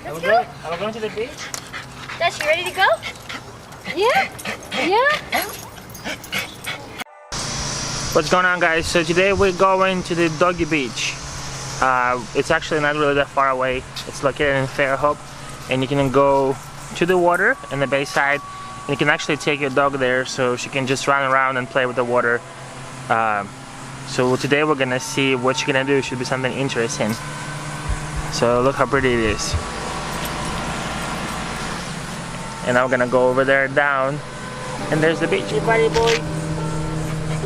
Let's go. Are we going to the beach? Dasha, you ready to go? Yeah? Yeah? What's going on, guys? So today we're going to the doggy beach. It's actually not really that far away. It's located in Fairhope, and you can go to the water in the bayside, and you can actually take your dog there so she can just run around and play with the water. So today we're gonna see what she's gonna do. Should be something interesting. So look how pretty it is. And I'm gonna go over there down, and there's the beach. Hey, buddy boy.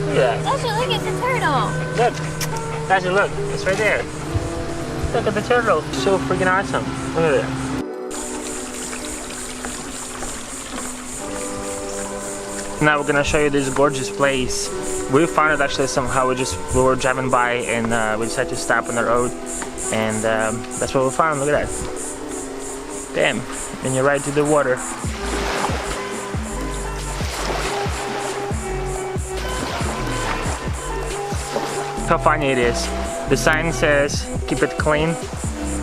Look at that. Dasha, look, it's a turtle. Look. Dasha, look. It's right there. Look at the turtle. So freaking awesome. Look at that. Now we're gonna show you this gorgeous place. We found it actually somehow. We were driving by, and we decided to stop on the road, and that's what we found. Look at that. Damn. And you're right to the water. How funny it is. The sign says keep it clean,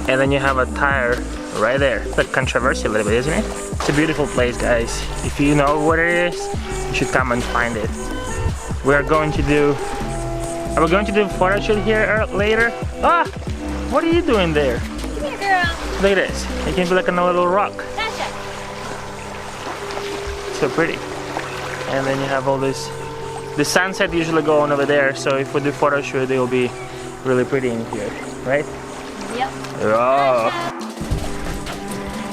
and then you have a tire right there. It's like controversial a little bit, isn't it? It's a beautiful place, guys. If you know what it is, you should come and find it. Are we going to do a photo shoot here later? Ah! What are you doing there? Come here, girl. Look at this. It can be like on a little rock. Dasha. So pretty. And then you have all this. The sunset usually go on over there, so if we do photo shoot, it will be really pretty in here, right? Yep. Oh.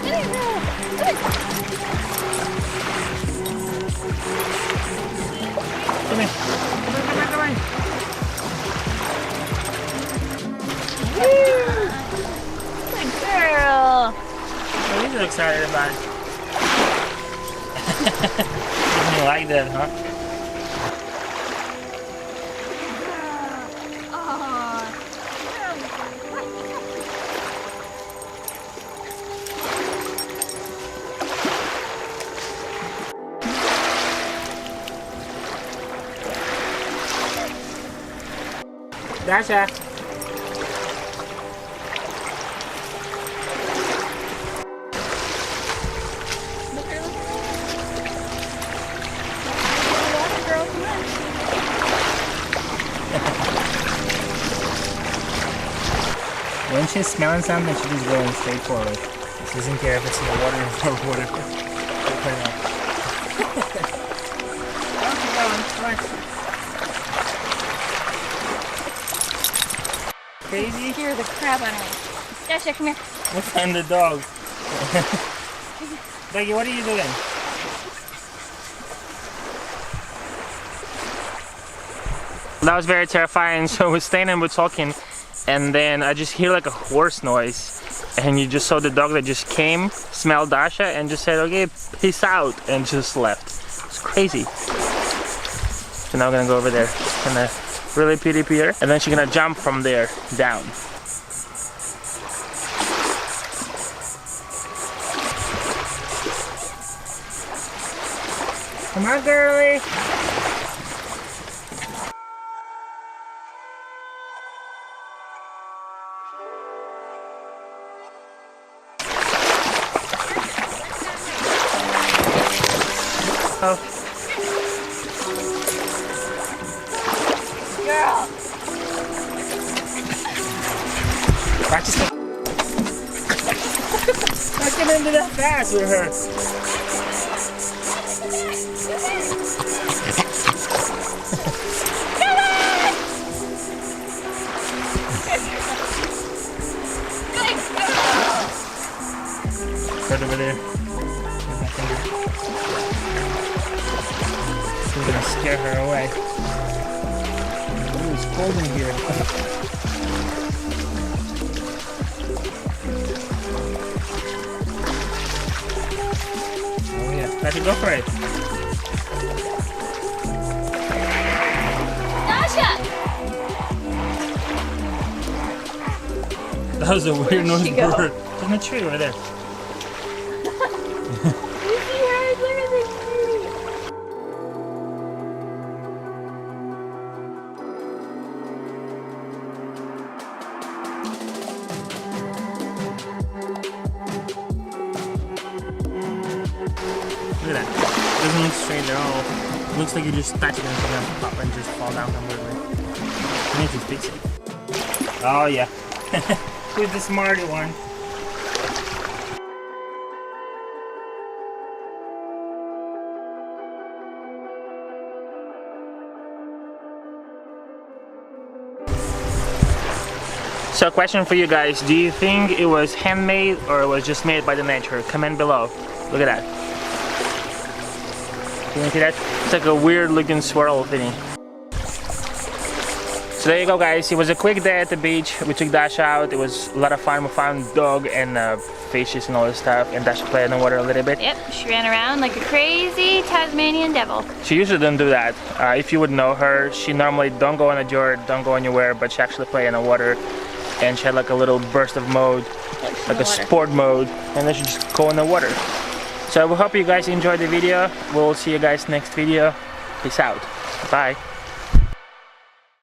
Come here, girl. Come here. Come on. Good girl. What are you so excited about? You like that, huh? Dasha. When she's smelling something, she's just going straight forward. She doesn't care if it's in the water or whatever. Crazy? You're the crap out of me. Dasha, come here. We'll find the dog. Doggy, what are you doing? That was very terrifying. So we're staying and we're talking, and then I just hear like a horse noise, and you just saw the dog that just came, smelled Dasha, and just said, okay, peace out, and just left. It's crazy. So now we're gonna go over there. Gonna really pretty pier, and then she's gonna jump from there down. Come on, girlie. Oh. Girl. Practice it. I can't do that fast with her. Right over there. We're gonna scare her away. Ooh, it's cold in here. Oh yeah, let it go for it. Dasha! That was a weird noise she go? bird. There's no tree right there. Look at that. It doesn't look straight at all. It looks like you just touch it and it's gonna pop and just fall down completely. I need to fix it. Oh yeah. Who's the smarty one? So question for you guys, do you think it was handmade or it was just made by the nature? Comment below. Look at that. Can you see that? It's like a weird looking swirl thingy. So there you go guys, it was a quick day at the beach. We took Dasha out, it was a lot of fun. We found dog and fishes and all this stuff, and Dasha played in the water a little bit. Yep, she ran around like a crazy Tasmanian devil. She usually doesn't do that. If you would know her, she normally don't go on a jord, don't go anywhere, but she actually played in the water. And she had like a little burst of mode, like a sport mode, and then she just go in the water. So we hope you guys enjoyed the video. We'll see you guys next video. Peace out. Bye.